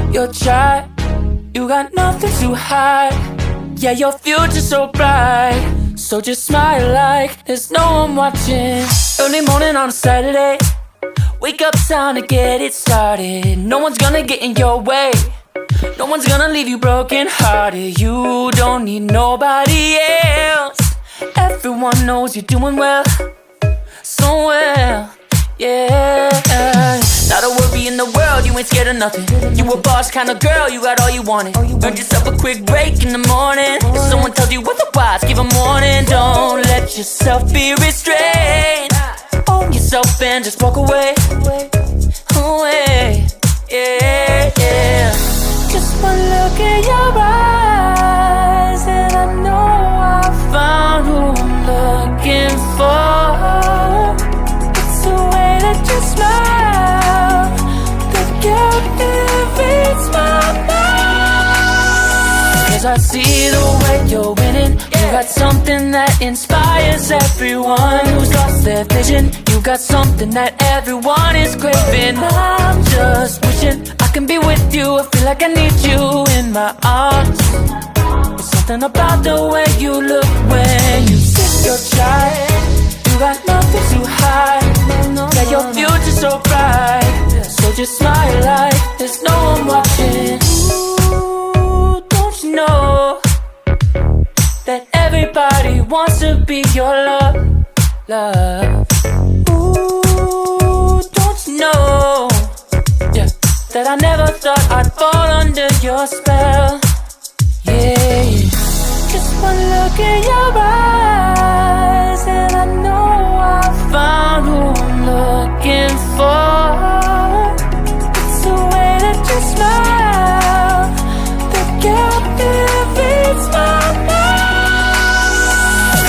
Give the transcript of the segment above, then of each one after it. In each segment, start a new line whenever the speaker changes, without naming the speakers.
sit your child. You got nothing to hide. Yeah, your future's so bright. So just smile like there's no one watching. Early morning on a Saturday, wake up, time to get it started. No one's gonna get in your way. No one's gonna leave you broken hearted. You don't need nobody else. Everyone knows you're doing well, so well, yeah. Not a worry in the world, you ain't scared of nothing. You a boss kind of girl, you got all you wanted. Earned yourself a quick break in the morning. If someone tells you otherwise, give a warning. Don't let yourself be restrained. Own yourself and just walk away. Away, yeah, yeah. Just one look in your eyes and I know I found who I'm looking for. It's the way that you smile that captivates my mind. 'Cause I see the way you're winning. You got something that inspires everyone who's lost their vision. You got something that everyone is craving. I'm just wishing I can be with you. I feel like I need you in my arms. There's something about the way you look when you sit your child. You got nothing to hide. Yeah, your future's so bright. So just smile like there's no one watching. Ooh, don't you know that everybody wants to be your love, love. Ooh, don't you know, yeah, that I never thought I'd fall under your spell, yeah. Just one look in your eyes and I know I found who I'm looking for. It's the way that you smile that captivates my mind.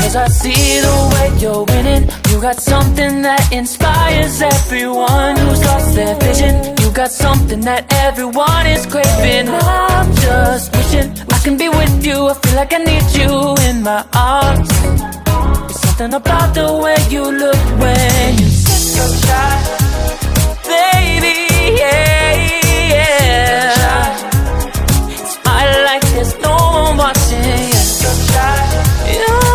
'Cause I see the way you're winning. You got something that inspires everyone who's lost their vision. You got something that everyone is craving. I'm just wishing I can be with you. I feel like I need you in my arms. There's something about the way you look when you sit your child, baby, yeah, yeah. Smile like there's no one watching. Sit your child, yeah,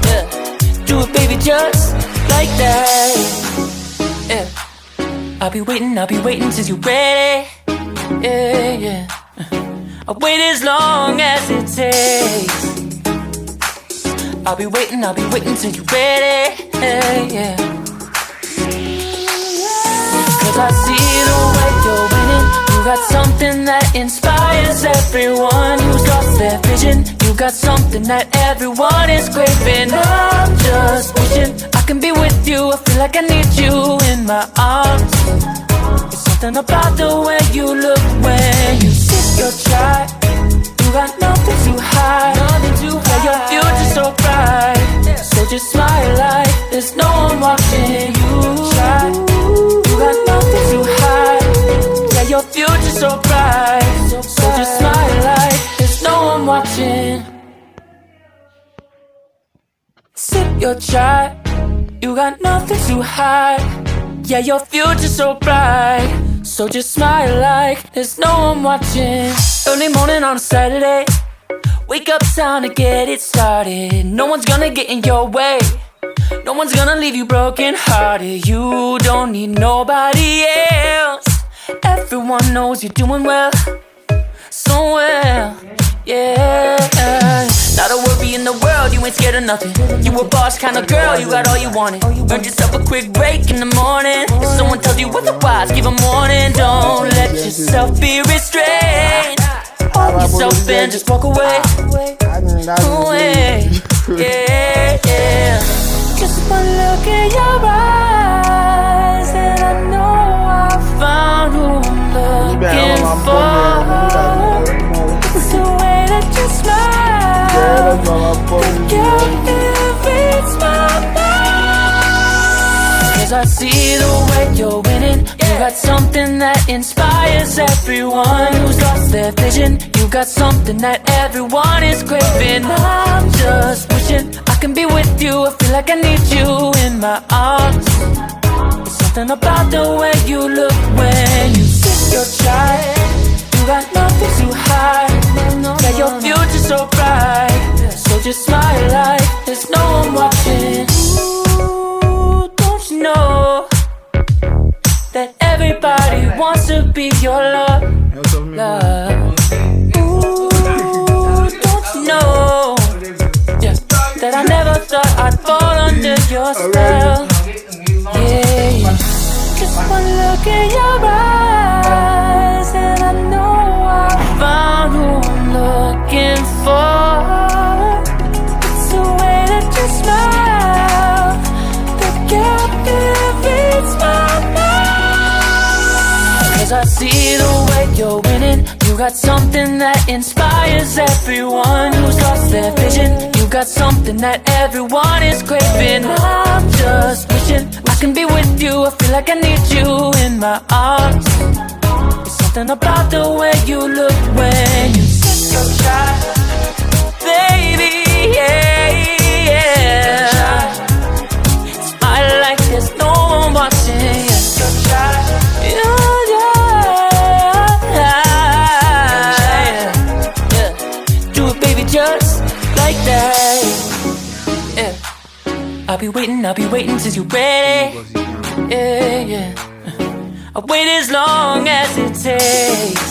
yeah. Do it, baby, just like that. Yeah. I'll be waiting till you're ready. Yeah, yeah. I'll wait as long as it takes. I'll be waiting till you're ready. Yeah, yeah. 'Cause I see the way you're winning. You got something that inspires everyone who's lost their vision. You got something that everyone is craving. I'm just wishing I can be with you. I feel like I need you in my arms. There's something about the way you look when you sit your child. You got nothing to hide. Yeah, your future's so bright. So just smile like there's no one watching you. You got nothing to hide. Yeah, your future's so bright. So just smile like there's no one watching. Sit your child. You got nothing to hide. Yeah, your future's so bright. So just smile like there's no one watching. Early morning on a Saturday, wake up, time to get it started. No one's gonna get in your way. No one's gonna leave you broken hearted. You don't need nobody else. Everyone knows you're doing well, so well, yeah. Not a worry in the world, you ain't scared of nothing. You a boss kind of girl, you got all you wanted. Earned yourself a quick break in the morning. If someone tells you otherwise, give a warning. Don't let yourself be restrained. Own yourself and just walk away. Away, yeah, yeah. Just one look in your eyes and I know I found who I'm looking for. It's the way that you smile that captivates my mind. 'Cause I see the way you're winning. You got something that inspires everyone who's lost their vision. You got something that everyone is craving. I'm just wishing I can be with you. I feel like I need you in my arms. It's Something about the way you look when you sip your chai. You got nothing to hide. Yeah, your future's so bright. So just smile like there's no one watching. Ooh, don't you know that everybody wants to be your love? Ooh, don't you know, yeah, that I never thought I'd fall under your spell. Yeah, just one look in your eyes and I know I found who I'm looking for. It's the way that you smile that captivates my mind. 'Cause I see the way you're winning. You got something that inspires everyone who's lost their vision. You got something that everyone is craving. I'm just wishing I can be with you. I feel like I need you in my arms. There's something about the way you look when you sit so shy, baby, yeah, yeah. Smile like there's no one watching. Yeah. So shy, yeah, yeah. Do it, baby, just like that. Yeah. I'll be waiting till you're ready. Yeah, yeah. I'll wait as long as it takes.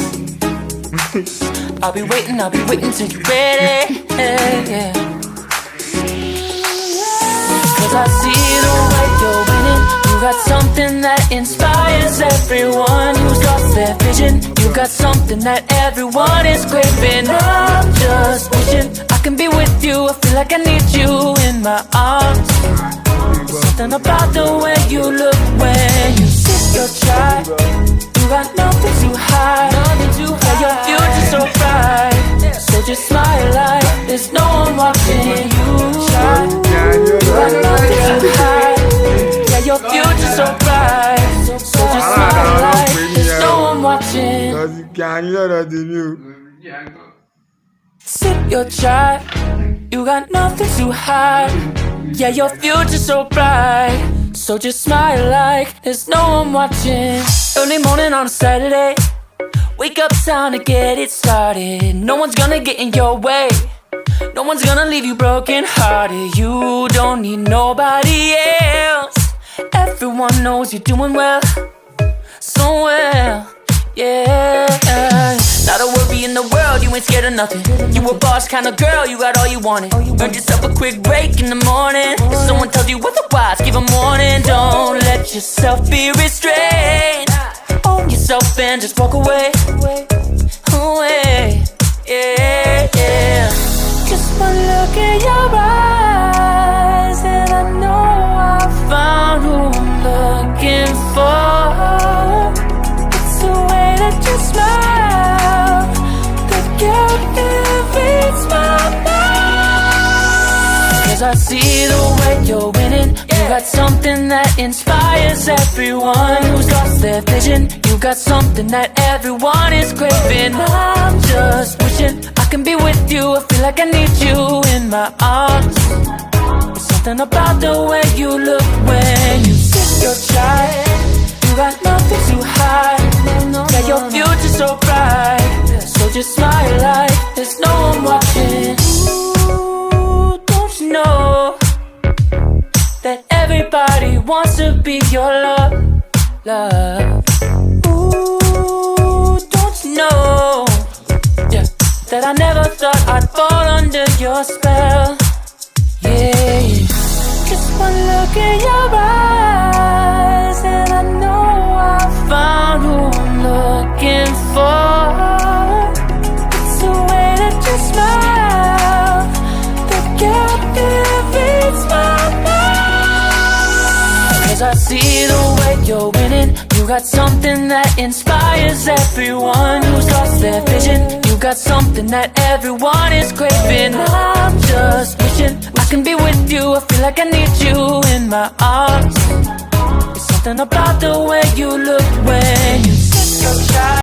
I'll be waiting till you're ready. Yeah, yeah. 'Cause I see the way you're winning. You got something that inspires everyone who's lost their vision. You got something that everyone is craving. I'm just wishing I can be with you. I feel like I need you in my arms. There's something about the way you look when you sip your chai. You got nothing to hide. Yeah, your future's so bright. So just smile like there's no one watching you shine. You got nothing to hide. Yeah, your future's so bright. So just smile like there's no one watching. Sip your chai. You got nothing to hide. Yeah, your future's so bright. So just smile like there's no one watching. Early morning on a Saturday. Wake up, time to get it started. No one's gonna get in your way. No one's gonna leave you broken hearted. You don't need nobody else. Everyone knows you're doing well, so well, yeah. Not a worry in the world, you ain't scared of nothing. You a boss kind of girl, you got all you wanted. Earned yourself a quick break in the morning. If someone tells you otherwise, give them warning. Don't let yourself be restrained. Own yourself and just walk away. Away, yeah, yeah. Just one look in your eyes and I know I found who I'm looking for. It's the way that you smile that captivates my mind. 'Cause I see the way you're winning. You got something that inspires everyone who's lost their vision. You got something that everyone is craving. I'm just wishing I can be with you. I feel like I need you in my arms. There's something about the way you look when you sip your chai. You got nothing to hide. Yeah, your future's so bright. So just smile like there's no one watching. Ooh, don't you know that everybody wants to be your love? Ooh, don't you know, yeah, that I never thought I'd fall under your spell. Yeah, just one look in your eyes and I know I found who I'm looking for. It's the way that you smile that captivates my mind. 'Cause I see the way you're winning. You got something that inspires everyone who's lost their vision. You got something that everyone is craving. I'm just wishing I can be with you. I feel like I need you in my arms. There's something about the way you look when you sit so shy.